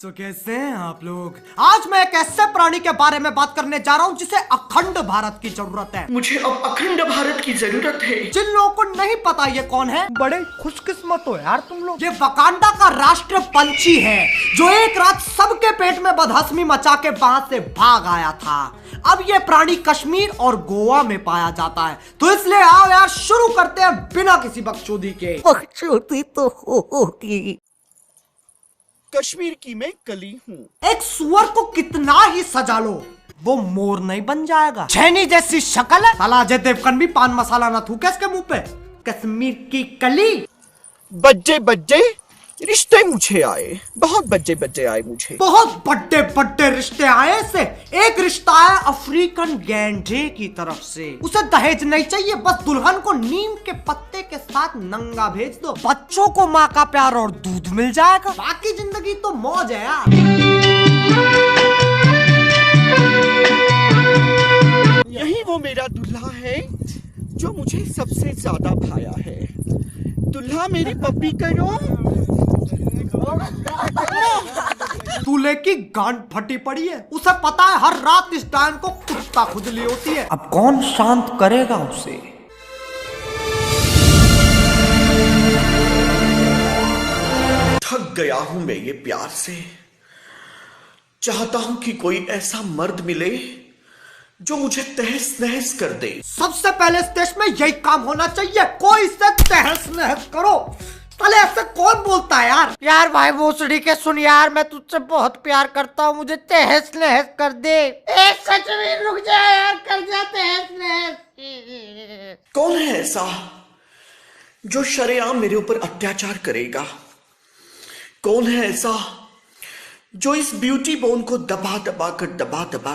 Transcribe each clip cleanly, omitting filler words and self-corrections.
तो कैसे हैं आप लोग? आज मैं एक ऐसे प्राणी के बारे में बात करने जा रहा हूँ जिसे अखंड भारत की जरूरत है। मुझे अब अखंड भारत की जरूरत है। जिन लोगों को नहीं पता ये कौन है, बड़े खुशकिस्मत हो यार तुम लोग। ये वकांडा का राष्ट्र पंछी है जो एक रात सबके पेट में बदहजमी मचा के वहां से भाग आया था। अब ये प्राणी कश्मीर और गोवा में पाया जाता है, तो इसलिए आओ यार शुरू करते हैं बिना किसी बकचोदी के। बकचोदी तो होगी। कश्मीर की मैं कली हूँ। एक सुअर को कितना ही सजा लो, वो मोर नहीं बन जाएगा। छैनी जैसी शक्ल है, साला अजय देवगन भी पान मसाला ना थूके इसके मुंह पे। कश्मीर की कली। बज्जे बज्जे रिश्ते मुझे आए, बहुत बज्जे बज्जे आए मुझे। बहुत बड़े बड़े रिश्ते आए से। एक रिश्ता आया अफ्रीकन गैंडे की तरफ से। उसे दहेज नहीं चाहिए, बस दुल्हन को नीम के पत्ते के साथ नंगा भेज दो। बच्चों को माँ का प्यार और दूध मिल जाएगा, बाकी जिंदगी तो मौज है यार। यही वो मेरा दूल्हा है जो मुझे सबसे ज्यादा भाया है। दूल्हा मेरी पप्पी करो। दूल्हे की गांड फटी पड़ी है, उसे पता है हर रात इस टाइम को कुत्ता खुजली होती है। अब कौन शांत करेगा उसे? थक गया हूं मैं ये प्यार से। चाहता हूं कि कोई ऐसा मर्द मिले जो मुझे तहस नहस कर दे। सबसे पहले इस देश में यही काम होना चाहिए, कोई से तहस नहस करो। साले ऐसे कौन बोलता है यार? यार भाई भोसड़ी के सुन यार, मैं तुझसे बहुत प्यार करता हूँ, मुझे तहस नहस कर दे। सच में रुक जा यार, कर जा तहस नहस। कौन है ऐसा जो शरेआम मेरे ऊपर अत्याचार करेगा? कौन है ऐसा जो इस ब्यूटी बोन को दबा दबा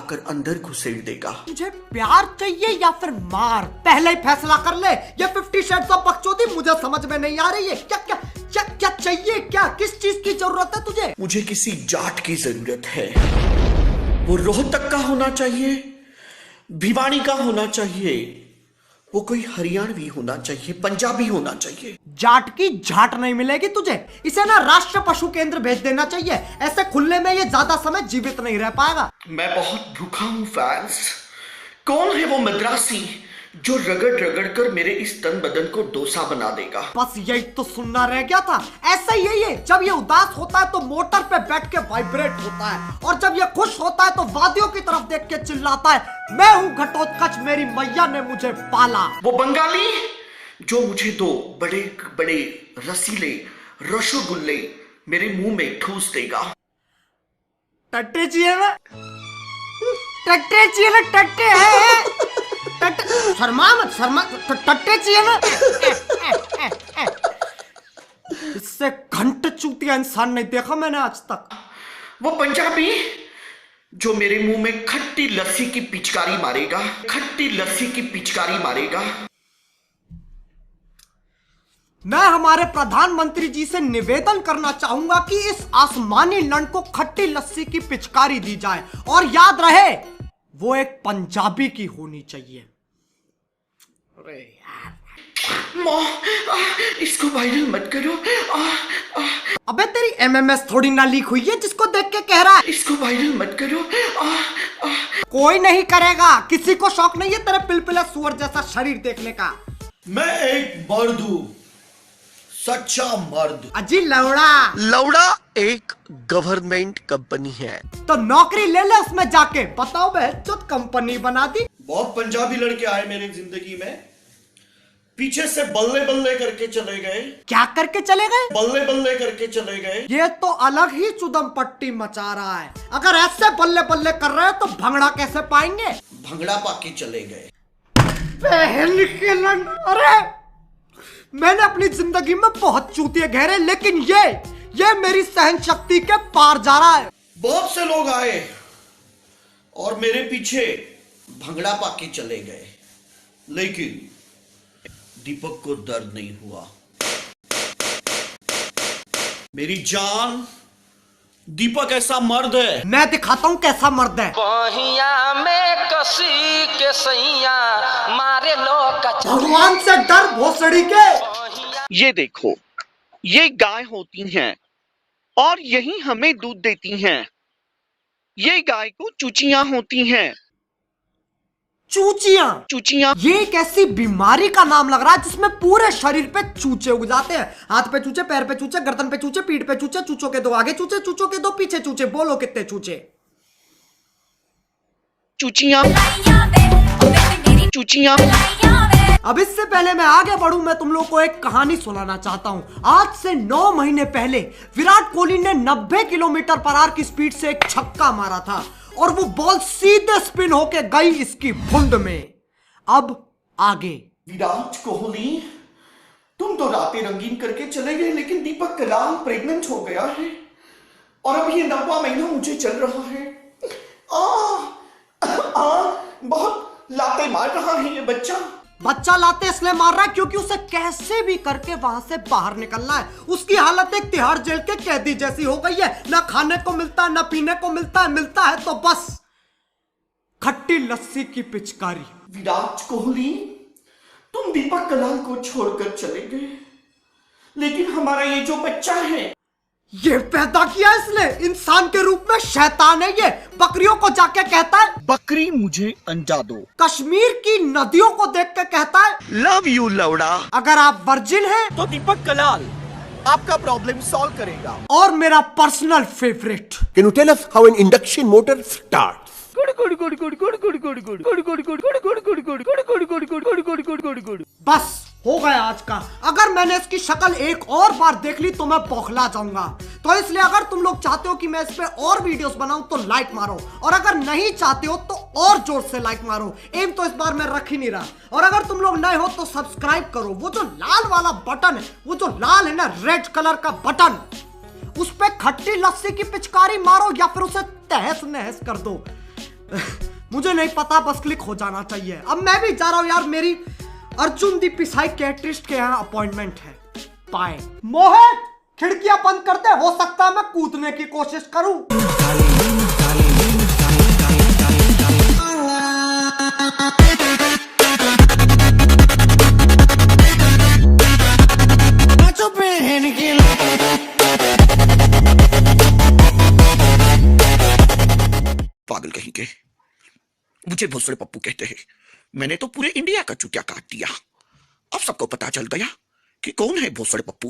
कर अंदर घुसेड़ देगा? मुझे प्यार चाहिए या फिर मार? पहले ही फैसला कर ले। ये 50 शेड्स ऑफ बकचोदी मुझे समझ में नहीं आ रही है। क्या क्या क्या क्या चाहिए? क्या किस चीज की जरूरत है तुझे? मुझे किसी जाट की जरूरत है। वो रोहतक का होना चाहिए, भिवानी का होना चाहिए, वो कोई हरियाणवी होना चाहिए, पंजाबी होना चाहिए। जाट की झाट नहीं मिलेगी तुझे। इसे ना राष्ट्र पशु केंद्र भेज देना चाहिए, ऐसे खुले में ये ज्यादा समय जीवित नहीं रह पाएगा। मैं बहुत भूखा हूँ फैंस। कौन है वो मद्रासी जो रगड़ रगड़ कर मेरे इस तन बदन को डोसा बना देगा? बस यही तो सुनना रह गया था। ऐसा ही यही है, जब ये उदास होता है तो मोटर पे बैठ के वाइब्रेट होता है, और जब ये खुश होता है तो वादियों की तरफ देख के चिल्लाता है, मैं हूँ घटोत्कच, मेरी मैया ने मुझे पाला। वो बंगाली जो मुझे दो बड़े बड़े रसीले रसगुल्ले मेरे मुंह में ठूस देगा। टट्टे चाहिए ना, टट्टे चाहिए ना, टट्टे है। शर्मा मत, शर्मा। टट्टे चाहिए ना। इससे घंटे चूतिया इंसान नहीं देखा मैंने आज तक। वो पंजाबी जो मेरे मुंह में खट्टी लस्सी की पिचकारी मारेगा, खट्टी लस्सी की पिचकारी मारेगा। मैं हमारे प्रधानमंत्री जी से निवेदन करना चाहूंगा कि इस आसमानी लंड को खट्टी लस्सी की पिचकारी दी जाए, और याद रहे वो एक पंजाबी की होनी चाहिए। अरे यार, इसको वायरल मत करो। अबे तेरी एमएमएस थोड़ी ना लीक हुई है जिसको देख के कह रहा है। इसको वायरल मत करो। कोई नहीं करेगा, किसी को शौक नहीं है तेरे पिलपिला सुअर जैसा शरीर देखने का। मैं एक मर्द हूं, सच्चा मर्द। अजी लौड़ा। लौड़ा एक गवर्नमेंट कंपनी है, तो नौकरी ले ले उसमें जाके। बताओ बे, चुत कंपनी बना दी। बहुत पंजाबी लड़के आए मेरी जिंदगी में, पीछे से बल्ले बल्ले करके चले गए। क्या करके चले गए? बल्ले बल्ले करके चले गए। ये तो अलग ही चुदम पट्टी मचा रहा है। अगर ऐसे बल्ले बल्ले कर रहे हैं तो भंगड़ा कैसे पाएंगे? भंगड़ा पाके चले गए। बहन के लंड। अरे मैंने अपनी जिंदगी में बहुत चूतिए घेरे, लेकिन ये मेरी सहन शक्ति के पार जा रहा है। बहुत से लोग आए और मेरे पीछे भंगड़ा पाके चले गए, लेकिन दीपक को दर्द नहीं हुआ। मेरी जान, दीपक ऐसा मर्द है। मैं दिखाता हूँ कैसा मर्द है। बहिया में कसी के सैया मारे लोग। भगवान से डर भोसड़ी के। ये देखो, ये गाय होती हैं और यही हमें दूध देती हैं। ये गाय को चूचियां होती हैं। चूचियां? चूचियां ये एक ऐसी बीमारी का नाम लग रहा है जिसमें पूरे शरीर पे चूचे उग जाते हैं। हाथ पे चूचे, पैर पे चूचे, गर्दन पे चूचे, पीठ पे चूचे, चूचों के दो आगे चूचे, चूचों के दो पीछे चूचे। बोलो कितने चूचे? चूचियां चूचियां। अब इससे पहले मैं आगे बढ़ूं, मैं तुम लोग को एक कहानी सुनाना चाहता हूं। आज से 9 महीने पहले विराट कोहली ने 90 किलोमीटर पर आवर की स्पीड से एक छक्का मारा था और वो बॉल सीधे स्पिन होके गई इसकी भुंड में। अब आगे। विराट कोहली, तुम तो रातें रंगीन करके चले गए, लेकिन दीपक कलाल प्रेग्नेंट हो गया है और अब ये 9वां महीना मुझे चल रहा है। बहुत लाते मार रहा है ये बच्चा लाते इसलिए मार रहा है क्योंकि उसे कैसे भी करके वहां से बाहर निकलना है। उसकी हालत एक तिहाड़ जेल के कैदी जैसी हो गई है। ना खाने को मिलता है, ना पीने को मिलता है तो बस खट्टी लस्सी की पिचकारी। विराट कोहली, तुम दीपक कलाल को छोड़कर चले गए, लेकिन हमारा ये जो बच्चा है, ये पैदा किया इसने इंसान के रूप में। शैतान है ये। बकरियों को जाके कहता है बकरी मुझे अंडा दो। कश्मीर की नदियों को देख के कहता है लव यू लौड़ा। अगर आप वर्जिन हैं तो दीपक कलाल आपका प्रॉब्लम सॉल्व करेगा। और मेरा personal favourite, Can you tell us how an induction motor starts? बस हो गया आज का। अगर मैंने इसकी शक्ल एक और बार देख ली तो मैं बौखला जाऊंगा। तो इसलिए अगर तुम लोग चाहते हो कि मैं इस पे और वीडियोस बनाऊं तो लाइक मारो, और अगर नहीं चाहते हो तो और जोर से लाइक मारो। एम तो इस बार मैं रख ही नहीं रहा। और अगर तुम लोग नए हो तो सब्सक्राइब करो। वो जो लाल वाला बटन है, वो जो लाल है ना, रेड कलर का बटन, उस पे खट्टी लस्सी की पिचकारी मारो या फिर उसे तहस नहस कर दो। मुझे नहीं पता, बस क्लिक हो जाना चाहिए। अब मैं भी जा रहा हूं यार, मेरी अर्जुन दी साइकियाट्रिस्ट के यहाँ अपॉइंटमेंट है। बाय। मोहित, खिड़कियां बंद करते, हो सकता है मैं कूदने की कोशिश करूं। पागल कहीं के, मुझे भोसड़े पप्पू कहते हैं। मैंने तो पूरे इंडिया का चुटिया काट दिया। अब सबको पता चल गया कि कौन है भोसड़े पप्पू।